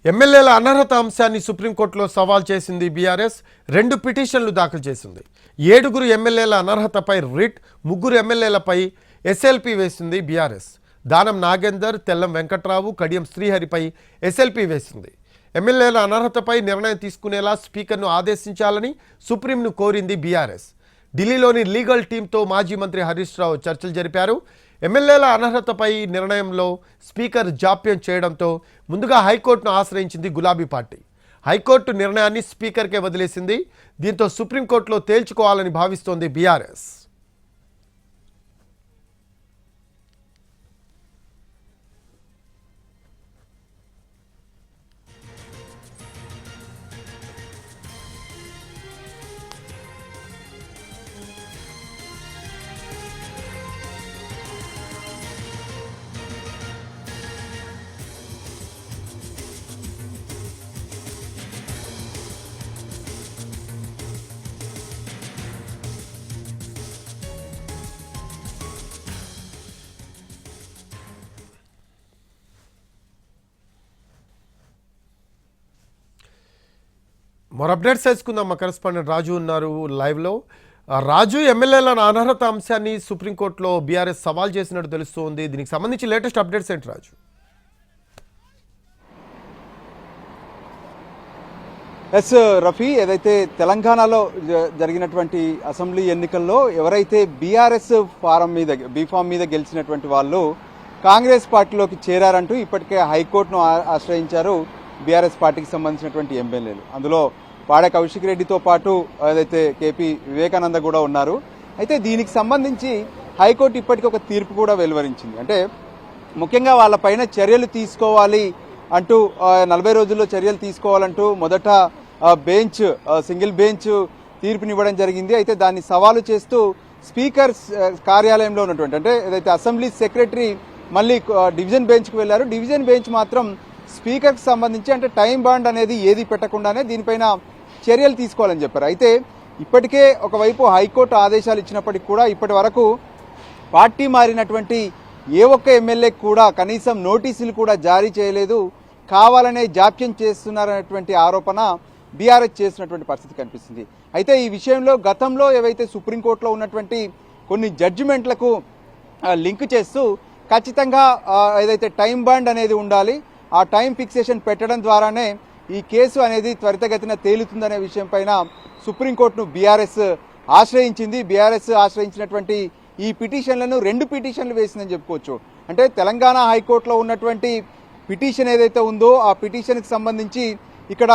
ఎమ్మెల్యేల అనర్హత అంశాన్ని సుప్రీంకోర్టులో సవాల్ చేసింది బీఆర్ఎస్. 2 పిటిషన్లు దాఖలు చేసింది. 7 ఎమ్మెల్యేల అనర్హతపై రిట్, 3 ఎమ్మెల్యేలపై ఎస్ఎల్పీ వేసింది బీఆర్ఎస్. దానం నాగేందర్, తెల్లం వెంకట్రావు, కడియం శ్రీహరిపై ఎస్ఎల్పీ వేసింది. ఎమ్మెల్యేల అనర్హతపై నిర్ణయం తీసుకునేలా స్పీకర్ను ఆదేశించాలని సుప్రీంను కోరింది బీఆర్ఎస్. ఢిల్లీలోని లీగల్ టీంతో మాజీ మంత్రి హరీష్ రావు చర్చలు జరిపారు. ఎమ్మెల్యేల అనర్హతపై నిర్ణయంలో స్పీకర్ జాప్యం చేయడంతో ముందుగా హైకోర్టును ఆశ్రయించింది గులాబీ పార్టీ. హైకోర్టు నిర్ణయాన్ని స్పీకర్కే వదిలేసింది. దీంతో సుప్రీంకోర్టులో తేల్చుకోవాలని భావిస్తోంది బీఆర్ఎస్. మరో అప్డేట్స్ తెలుసుకుందాం. మా కరెస్పాండెంట్ రాజు ఉన్నారు లైవ్లో. రాజు, ఎమ్మెల్యేల అనర్హత అంశాన్ని సుప్రీంకోర్టులో బీఆర్ఎస్ సవాల్ చేసినట్టు తెలుస్తోంది. దీనికి సంబంధించి లేటెస్ట్ అప్డేట్స్ ఏంటి రాజు? ఎస్ రఫీ, ఏదైతే తెలంగాణలో జరిగినటువంటి అసెంబ్లీ ఎన్నికల్లో ఎవరైతే బీఆర్ఎస్ బీఫామ్ మీద గెలిచినటువంటి వాళ్ళు కాంగ్రెస్ పార్టీలోకి చేరారంటూ ఇప్పటికే హైకోర్టును ఆశ్రయించారు బీఆర్ఎస్ పార్టీకి సంబంధించినటువంటి ఎమ్మెల్యేలు. అందులో పాడే కౌశిక్ రెడ్డితో పాటు ఏదైతే కేపీ వివేకానంద కూడా ఉన్నారు. అయితే దీనికి సంబంధించి హైకోర్టు ఇప్పటికీ ఒక తీర్పు కూడా వెలువరించింది. అంటే ముఖ్యంగా వాళ్ళపైన చర్యలు తీసుకోవాలి అంటూ 40 రోజుల్లో చర్యలు తీసుకోవాలంటూ మొదట సింగిల్ బెంచ్ తీర్పునివ్వడం జరిగింది. అయితే దాన్ని సవాలు చేస్తూ స్పీకర్ కార్యాలయంలో ఉన్నటువంటి అంటే ఏదైతే అసెంబ్లీ సెక్రటరీ మళ్ళీ డివిజన్ బెంచ్కి వెళ్లారు. డివిజన్ బెంచ్ మాత్రం స్పీకర్కి సంబంధించి అంటే టైం బాండ్ అనేది ఏది పెట్టకుండానే దీనిపైన చర్యలు తీసుకోవాలని చెప్పారు. అయితే ఇప్పటికే ఒకవైపు హైకోర్టు ఆదేశాలు ఇచ్చినప్పటికీ కూడా ఇప్పటి వరకు పార్టీ మారినటువంటి ఏ ఒక్క ఎమ్మెల్యేకి కూడా కనీసం నోటీసులు కూడా జారీ చేయలేదు. కావాలనే జాప్యం చేస్తున్నారనేటువంటి ఆరోపణ బీఆర్ఎస్ చేస్తున్నటువంటి పరిస్థితి కనిపిస్తుంది. అయితే ఈ విషయంలో గతంలో ఏవైతే సుప్రీంకోర్టులో ఉన్నటువంటి కొన్ని జడ్జిమెంట్లకు లింక్ చేస్తూ ఖచ్చితంగా ఏదైతే టైం బాండ్ అనేది ఉండాలి, ఆ టైం ఫిక్సేషన్ పెట్టడం ద్వారానే ఈ కేసు అనేది త్వరితగతిన తేలుతుందనే విషయం పైన సుప్రీంకోర్టును బీఆర్ఎస్ ఆశ్రయించింది. బీఆర్ఎస్ ఆశ్రయించినటువంటి ఈ పిటిషన్లను 2 పిటిషన్లు వేసిందని చెప్పుకోవచ్చు. అంటే తెలంగాణ హైకోర్టులో ఉన్నటువంటి పిటిషన్ ఏదైతే ఉందో ఆ పిటిషన్కి సంబంధించి ఇక్కడ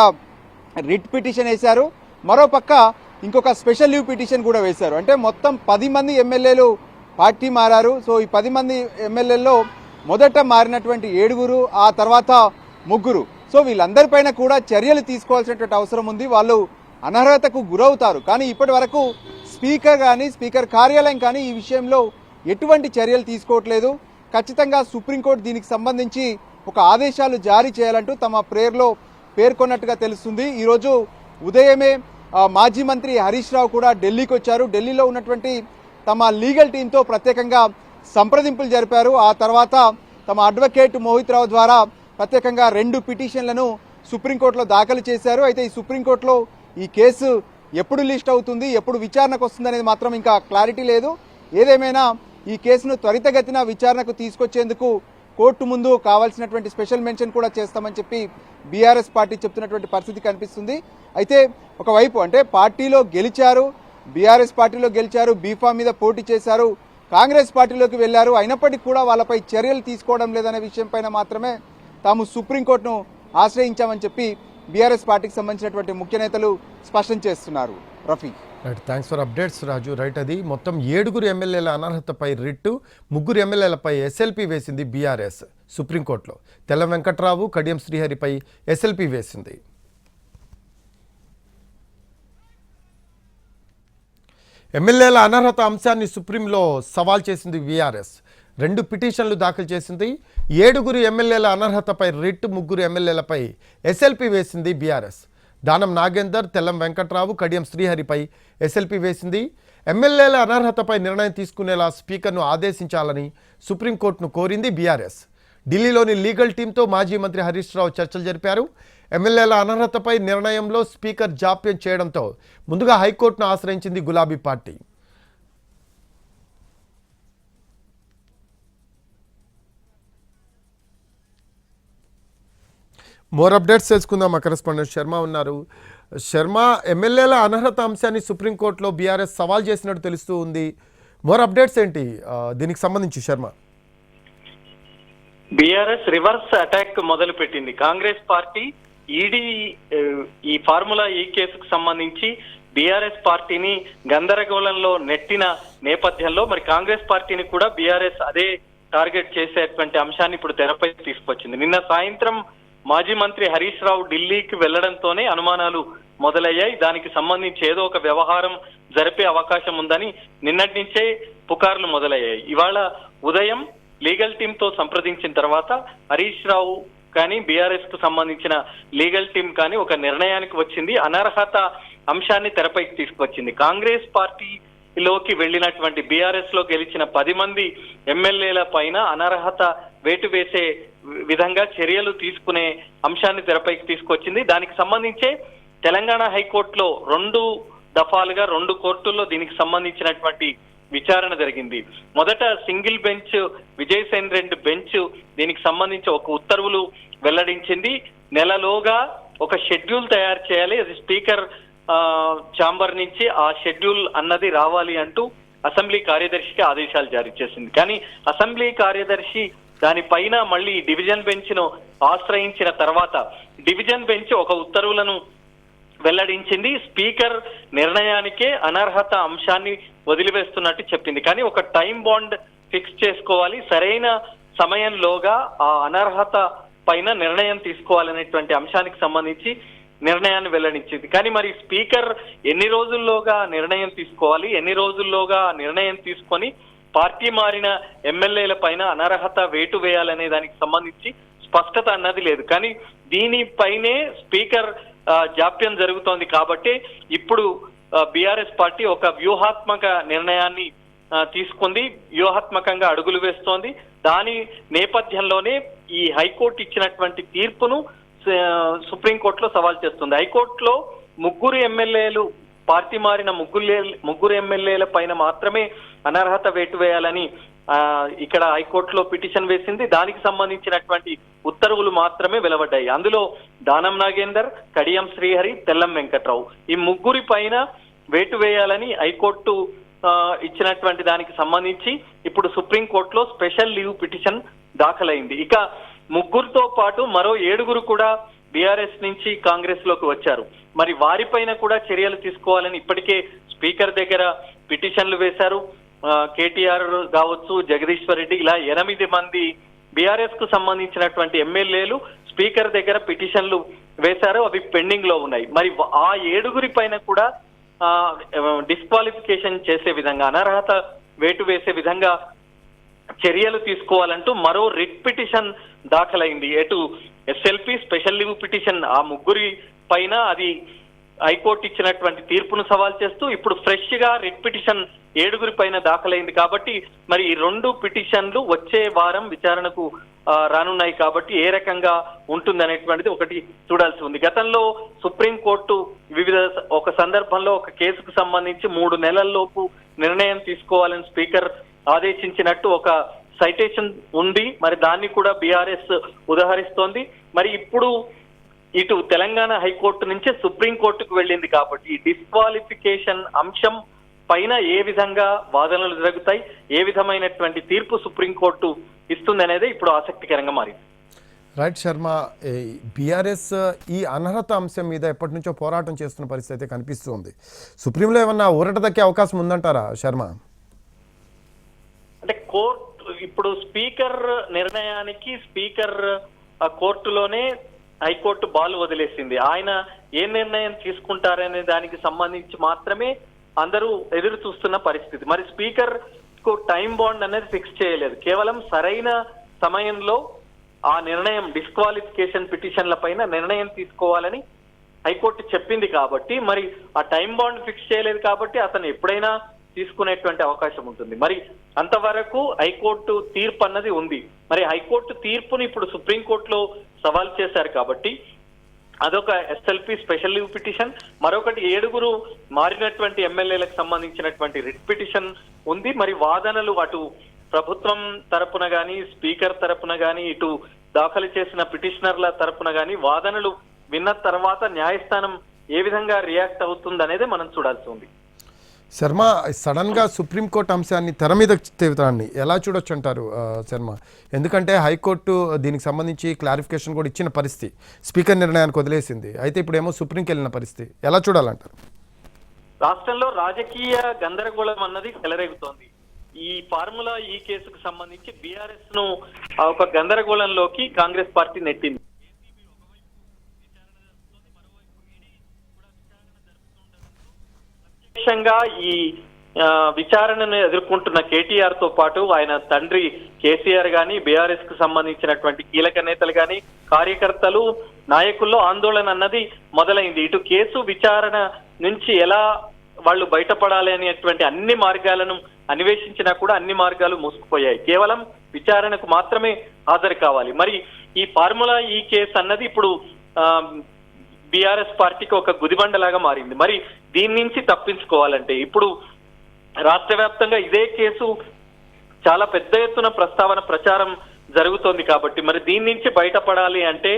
రిట్ పిటిషన్ వేశారు. మరోపక్క ఇంకొక స్పెషల్ లీవ్ పిటిషన్ కూడా వేశారు. అంటే మొత్తం 10 మంది ఎమ్మెల్యేలు పార్టీ మారారు. సో ఈ 10 మంది ఎమ్మెల్యేల్లో మొదట మారినటువంటి 7 ఆ తర్వాత 3. సో వీళ్ళందరిపైన కూడా చర్యలు తీసుకోవాల్సినటువంటి అవసరం ఉంది. వాళ్ళు అనర్హతకు గురవుతారు. కానీ ఇప్పటి వరకు స్పీకర్ కానీ స్పీకర్ కార్యాలయం కానీ ఈ విషయంలో ఎటువంటి చర్యలు తీసుకోవట్లేదు. ఖచ్చితంగా సుప్రీంకోర్టు దీనికి సంబంధించి ఒక ఆదేశాలు జారీ చేయాలంటూ తమ ప్రేయర్లో పేర్కొన్నట్టుగా తెలుస్తుంది. ఈరోజు ఉదయమే మాజీ మంత్రి హరీష్ రావు కూడా ఢిల్లీకి వచ్చారు. ఢిల్లీలో ఉన్నటువంటి తమ లీగల్ టీంతో ప్రత్యేకంగా సంప్రదింపులు జరిపారు. ఆ తర్వాత తమ అడ్వకేట్ మోహిత్ రావు ద్వారా ప్రత్యేకంగా 2 పిటిషన్లను సుప్రీంకోర్టులో దాఖలు చేశారు. అయితే ఈ సుప్రీంకోర్టులో ఈ కేసు ఎప్పుడు లిస్ట్ అవుతుంది, ఎప్పుడు విచారణకు వస్తుంది అనేది మాత్రం ఇంకా క్లారిటీ లేదు. ఏదేమైనా ఈ కేసును త్వరితగతిన విచారణకు తీసుకొచ్చేందుకు కోర్టు ముందు కావాల్సినటువంటి స్పెషల్ మెన్షన్ కూడా చేస్తామని చెప్పి బీఆర్ఎస్ పార్టీ చెప్తున్నటువంటి పరిస్థితి కనిపిస్తుంది. అయితే ఒకవైపు అంటే పార్టీలో గెలిచారు, బీఆర్ఎస్ పార్టీలో గెలిచారు, బీఫామ్ మీద పోటీ చేశారు, కాంగ్రెస్ పార్టీలోకి వెళ్లారు. అయినప్పటికీ కూడా వాళ్ళపై చర్యలు తీసుకోవడం లేదనే విషయం పైన మాత్రమే తాము సుప్రీంకోర్టును ఆశ్రయించామని చెప్పి బీఆర్ఎస్ పార్టీకి సంబంధించినటువంటి ముఖ్య నేతలు స్పష్టం చేస్తున్నారు. Rafi, right, thanks for updates Raju. Right, అది మొత్తం 7 ఎమ్మెల్యేల అనర్హతపై రిట్టు, 3 ఎమ్మెల్యేలపై ఎస్ఎల్పీ వేసింది బీఆర్ఎస్ సుప్రీంకోర్టులో. తెల్లం వెంకట్రావు, కడియం శ్రీహరిపై ఎస్ఎల్పీ వేసింది. ఎమ్మెల్యేల అనర్హత అంశాన్ని సుప్రీంలో సవాల్ చేసింది బీఆర్ఎస్. 2 పిటిషన్లు దాఖలు చేసింది. 7 ఎమ్మెల్యేల అనర్హతపై రిట్, 3 ఎమ్మెల్యేలపై ఎస్ఎల్పీ వేసింది బీఆర్ఎస్. దానం నాగేందర్, తెల్లం వెంకట్రావు, కడియం శ్రీహరిపై ఎస్ఎల్పీ వేసింది. ఎమ్మెల్యేల అనర్హతపై నిర్ణయం తీసుకునేలా స్పీకర్ను ఆదేశించాలని సుప్రీంకోర్టును కోరింది బీఆర్ఎస్. ఢిల్లీలోని లీగల్ టీంతో మాజీ మంత్రి హరీష్ రావు చర్చలు జరిపారు. ఎమ్మెల్యేల అనర్హతపై నిర్ణయంలో స్పీకర్ జాప్యం చేయడంతో ముందుగా హైకోర్టును ఆశ్రయించింది గులాబీ పార్టీ. మోర్ అప్డేట్స్ తెలుసుకుందాం. మా కరెస్పాండెంట్ శర్మ ఉన్నారు. శర్మ, ఎమ్మెల్యేల అనర్హత అంశాన్ని సుప్రీంకోర్టులో బీఆర్ఎస్ సవాల్ చేసినట్టు తెలుస్తూ ఉంది. మోర్ అప్డేట్స్ ఏంటి దీనికి సంబంధించి శర్మ? బీఆర్ఎస్ రివర్స్ అటాక్ మొదలు పెట్టింది. కాంగ్రెస్ పార్టీ ఈడీ ఈ ఫార్ములా ఈ కేసుకు సంబంధించి బీఆర్ఎస్ పార్టీని గందరగోళంలో నెట్టిన నేపథ్యంలో మరి కాంగ్రెస్ పార్టీని కూడా బీఆర్ఎస్ అదే టార్గెట్ చేసేటువంటి అంశాన్ని ఇప్పుడు తెరపై తీసుకొచ్చింది. నిన్న సాయంత్రం మాజీ మంత్రి హరీష్ రావు ఢిల్లీకి వెళ్లడంతోనే అనుమానాలు మొదలయ్యాయి. దానికి సంబంధించి ఏదో ఒక వ్యవహారం జరిపే అవకాశం ఉందని నిన్నటి నుంచే పుకార్లు మొదలయ్యాయి. ఇవాళ ఉదయం లీగల్ టీమ్ తో సంప్రదించిన తర్వాత హరీష్ రావు కానీ బీఆర్ఎస్ కు సంబంధించిన లీగల్ టీం కానీ ఒక నిర్ణయానికి వచ్చింది. అనర్హత అంశాన్ని తెరపైకి తీసుకొచ్చింది. కాంగ్రెస్ పార్టీలోకి వెళ్లినటువంటి బీఆర్ఎస్ లో గెలిచిన 10 మంది ఎమ్మెల్యేల పైన అనర్హత వేటు వేసే విధంగా చర్యలు తీసుకునే అంశాన్ని తెరపైకి తీసుకొచ్చింది. దానికి సంబంధించే తెలంగాణ హైకోర్టులో 2 దఫాలుగా 2 కోర్టుల్లో దీనికి సంబంధించినటువంటి విచారణ జరిగింది. మొదట single bench Vijay Sen Reddy bench దీనికి సంబంధించి ఒక ఉత్తర్వులు వెల్లడించింది. నెలలోగా ఒక షెడ్యూల్ తయారు చేయాలి, అది స్పీకర్ ఛాంబర్ నుంచి ఆ షెడ్యూల్ అన్నది రావాలి అంటూ అసెంబ్లీ కార్యదర్శికి ఆదేశాలు జారీ చేసింది. కానీ అసెంబ్లీ కార్యదర్శి దానిపైన మళ్ళీ డివిజన్ బెంచ్ ను ఆశ్రయించిన తర్వాత డివిజన్ బెంచ్ ఒక ఉత్తర్వులను వెల్లడించింది. స్పీకర్ నిర్ణయానికే అనర్హత అంశాన్ని వదిలివేస్తున్నట్టు చెప్పింది. కానీ ఒక టైం బాండ్ ఫిక్స్ చేసుకోవాలి, సరైన సమయంలోగా ఆ అనర్హత పైన నిర్ణయం తీసుకోవాలనేటువంటి అంశానికి సంబంధించి నిర్ణయాన్ని వెల్లడించింది. కానీ మరి స్పీకర్ ఎన్ని రోజుల్లోగా నిర్ణయం తీసుకోవాలి, ఎన్ని రోజుల్లోగా నిర్ణయం తీసుకొని పార్టీ మారిన ఎమ్మెల్యేల పైన అనర్హత వేటు వేయాలనే దానికి సంబంధించి స్పష్టత అన్నది లేదు. కానీ దీనిపైనే స్పీకర్ జాప్యం జరుగుతోంది కాబట్టి ఇప్పుడు బీఆర్ఎస్ పార్టీ ఒక వ్యూహాత్మక నిర్ణయాన్ని తీసుకుంది, వ్యూహాత్మకంగా అడుగులు వేస్తోంది. దాని నేపథ్యంలోనే ఈ హైకోర్టు ఇచ్చినటువంటి తీర్పును సుప్రీంకోర్టులో సవాల్ చేస్తుంది. హైకోర్టులో 3 ఎమ్మెల్యేలు పార్టీ మారిన 3 ఎమ్మెల్యేల పైన మాత్రమే అనర్హత వేటు వేయాలని ఇక్కడ హైకోర్టులో పిటిషన్ వేసింది. దానికి సంబంధించినటువంటి ఉత్తర్వులు మాత్రమే వెలువడ్డాయి. అందులో దానం నాగేందర్, కడియం శ్రీహరి, తెల్లం వెంకట్రావు ఈ 3 పైన వేటు వేయాలని హైకోర్టు ఇచ్చినటువంటి దానికి సంబంధించి ఇప్పుడు సుప్రీంకోర్టులో స్పెషల్ లీవ్ పిటిషన్ దాఖలైంది. ఇక 3తో పాటు మరో 7 కూడా బీఆర్ఎస్ నుంచి కాంగ్రెస్ లోకి వచ్చారు. మరి వారిపైన కూడా చర్యలు తీసుకోవాలని ఇప్పటికే స్పీకర్ దగ్గర పిటిషన్లు వేశారు. కేటీఆర్ కావచ్చు, జగదీశ్వర్ రెడ్డి, ఇలా 8 మంది బీఆర్ఎస్ కు సంబంధించినటువంటి ఎమ్మెల్యేలు స్పీకర్ దగ్గర పిటిషన్లు వేశారు. అవి పెండింగ్ లో ఉన్నాయి. మరి ఆ 7 పైన కూడా డిస్క్వాలిఫికేషన్ చేసే విధంగా, అనర్హత వేటు వేసే విధంగా చర్యలు తీసుకోవాలంటూ మరో రిట్ పిటిషన్ దాఖలైంది. ఎటు ఎస్ఎల్పి స్పెషల్ లీవ్ పిటిషన్ ఆ 3 పైన అది హైకోర్టు ఇచ్చినటువంటి తీర్పును సవాల్ చేస్తూ ఇప్పుడు ఫ్రెష్ గా రిట్ పిటిషన్ 7 పైన దాఖలైంది. కాబట్టి మరి ఈ 2 పిటిషన్లు వచ్చే వారం విచారణకు రానున్నాయి. కాబట్టి ఏ రకంగా ఉంటుందనేటువంటిది ఒకటి చూడాల్సి ఉంది. గతంలో సుప్రీంకోర్టు ఒక సందర్భంలో ఒక కేసుకు సంబంధించి 3 నెలల్లోపు నిర్ణయం తీసుకోవాలని స్పీకర్ ఆదేశించినట్టు ఒక సైటేషన్ ఉంది. మరి దాన్ని కూడా బీఆర్ఎస్ ఉదహరిస్తోంది. మరి ఇప్పుడు ఇటు తెలంగాణ హైకోర్టు నుంచే సుప్రీంకోర్టుకు వెళ్ళింది. కాబట్టి ఈ డిస్క్వాలిఫికేషన్ అంశం పైన ఏ విధంగా వాదనలు జరుగుతాయి, ఏ విధమైనటువంటి తీర్పు సుప్రీంకోర్టు ఇస్తుంది అనేది ఇప్పుడు ఆసక్తికరంగా మారింది. రైట్ శర్మ, బీఆర్ఎస్ ఈ అనర్హత అంశం మీద ఎప్పటి నుంచో పోరాటం చేస్తున్న పరిస్థితి అయితే కనిపిస్తుంది. సుప్రీంలో ఏమన్నా ఊరట దక్కే అవకాశం ఉందంటారా శర్మ? అంటే కోర్టు ఇప్పుడు స్పీకర్ నిర్ణయానికి స్పీకర్ కోర్టులోనే హైకోర్టు బాల్ వదిలేసింది. ఆయన ఏ నిర్ణయం తీసుకుంటారనే దానికి సంబంధించి మాత్రమే అందరూ ఎదురు చూస్తున్న పరిస్థితి. మరి స్పీకర్ కు టైం బాండ్ అనేది ఫిక్స్ చేయలేదు. కేవలం సరైన సమయంలో ఆ నిర్ణయం డిస్క్వాలిఫికేషన్ పిటిషన్ల పైన నిర్ణయం తీసుకోవాలని హైకోర్టు చెప్పింది. కాబట్టి మరి ఆ టైం బాండ్ ఫిక్స్ చేయలేదు కాబట్టి అతను ఎప్పుడైనా తీసుకునేటువంటి అవకాశం ఉంటుంది. మరి అంతవరకు హైకోర్టు తీర్పు అన్నది ఉంది. మరి హైకోర్టు తీర్పుని ఇప్పుడు సుప్రీంకోర్టులో సవాల్ చేశారు కాబట్టి అదొక ఎస్ఎల్పి స్పెషల్ లీవ్ పిటిషన్, మరొకటి 7 మారినటువంటి ఎమ్మెల్యేలకు సంబంధించినటువంటి రిట్ పిటిషన్ ఉంది. మరి వాదనలు అటు ప్రభుత్వం తరపున గాని, స్పీకర్ తరపున గాని, ఇటు దాఖలు చేసిన పిటిషనర్ల తరపున గాని వాదనలు విన్న తర్వాత న్యాయస్థానం ఏ విధంగా రియాక్ట్ అవుతుంది అనేది మనం చూడాల్సి ఉంది. శర్మ, సడన్గా సుప్రీంకోర్టు అంశాన్ని తెర మీద తేవటాన్ని ఎలా చూడొచ్చు అంటారు శర్మ? ఎందుకంటే హైకోర్టు దీనికి సంబంధించి క్లారిఫికేషన్ కూడా ఇచ్చిన పరిస్థితి, స్పీకర్ నిర్ణయానికి వదిలేసింది. అయితే ఇప్పుడేమో సుప్రీంకి వెళ్ళిన పరిస్థితి, ఎలా చూడాలంటారు? రాష్ట్రంలో రాజకీయ గందరగోళం అన్నది చెలరేగుతోంది. ఈ ఫార్ములా ఈ కేసుకు సంబంధించి బీఆర్ఎస్ ను ఒక గందరగోళంలోకి కాంగ్రెస్ పార్టీ నెట్టింది. ప్రత్యక్షంగా ఈ విచారణను ఎదుర్కొంటున్న కేటీఆర్ తో పాటు ఆయన తండ్రి కేసీఆర్ గాని, బీఆర్ఎస్ కు సంబంధించినటువంటి కీలక నేతలు గాని, కార్యకర్తలు, నాయకుల్లో ఆందోళన అన్నది మొదలైంది. ఇటు కేసు విచారణ నుంచి ఎలా వాళ్ళు బయటపడాలి అనేటువంటి అన్ని మార్గాలను అన్వేషించినా కూడా అన్ని మార్గాలు మూసుకుపోయాయి. కేవలం విచారణకు మాత్రమే హాజరు కావాలి. మరి ఈ ఫార్ములా ఈ కేసు అన్నది ఇప్పుడు బీఆర్ఎస్ పార్టీకి ఒక గుదిబండలాగా మారింది. మరి దీని నుంచి తప్పించుకోవాలంటే ఇప్పుడు రాష్ట్ర వ్యాప్తంగా ఇదే కేసు చాలా పెద్ద ఎత్తున ప్రచారం జరుగుతోంది కాబట్టి మరి దీని నుంచి బయటపడాలి అంటే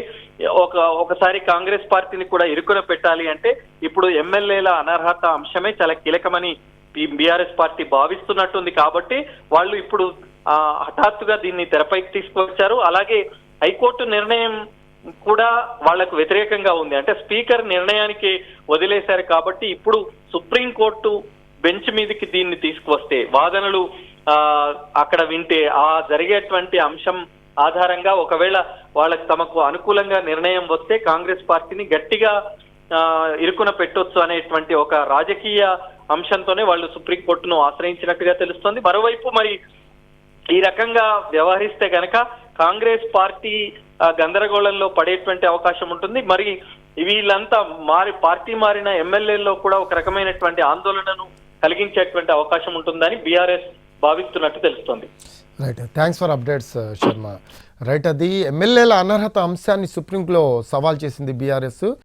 ఒకసారి కాంగ్రెస్ పార్టీని కూడా ఇరుకున పెట్టాలి అంటే ఇప్పుడు ఎమ్మెల్యేల అనర్హత అంశమే చాలా కీలకమని బీఆర్ఎస్ పార్టీ భావిస్తున్నట్టుంది. కాబట్టి వాళ్ళు ఇప్పుడు హఠాత్తుగా దీన్ని తెరపైకి తీసుకొచ్చారు. అలాగే హైకోర్టు నిర్ణయం కూడా వాళ్లకు వ్యతిరేకంగా ఉంది. అంటే స్పీకర్ నిర్ణయానికి వదిలేశారు కాబట్టి ఇప్పుడు సుప్రీంకోర్టు బెంచ్ మీదకి దీన్ని తీసుకువస్తే వాదనలు అక్కడ వింటే ఆ జరిగేటువంటి అంశం ఆధారంగా ఒకవేళ వాళ్ళకి తమకు అనుకూలంగా నిర్ణయం వస్తే కాంగ్రెస్ పార్టీని గట్టిగా ఇరుకున పెట్టొచ్చు అనేటువంటి ఒక రాజకీయ అంశంతోనే వాళ్ళు సుప్రీంకోర్టును ఆశ్రయించినట్టుగా తెలుస్తోంది. మరోవైపు మరి ఈ రకంగా వ్యవహరిస్తే గనక కాంగ్రెస్ పార్టీ గందరగోళంలో పడేటువంటి అవకాశం ఉంటుంది. మరి వీళ్ళంతా పార్టీ మారిన ఎమ్మెల్యేల్లో కూడా ఒక రకమైనటువంటి ఆందోళనను కలిగించేటువంటి అవకాశం ఉంటుందని బీఆర్ఎస్ భావిస్తున్నట్టు తెలుస్తోంది. Right, thanks for updates Sharma. Right, అది ఎమ్మెల్యేల అనర్హత అంశాన్ని సుప్రీంలో సవాల్ చేసింది బీఆర్ఎస్.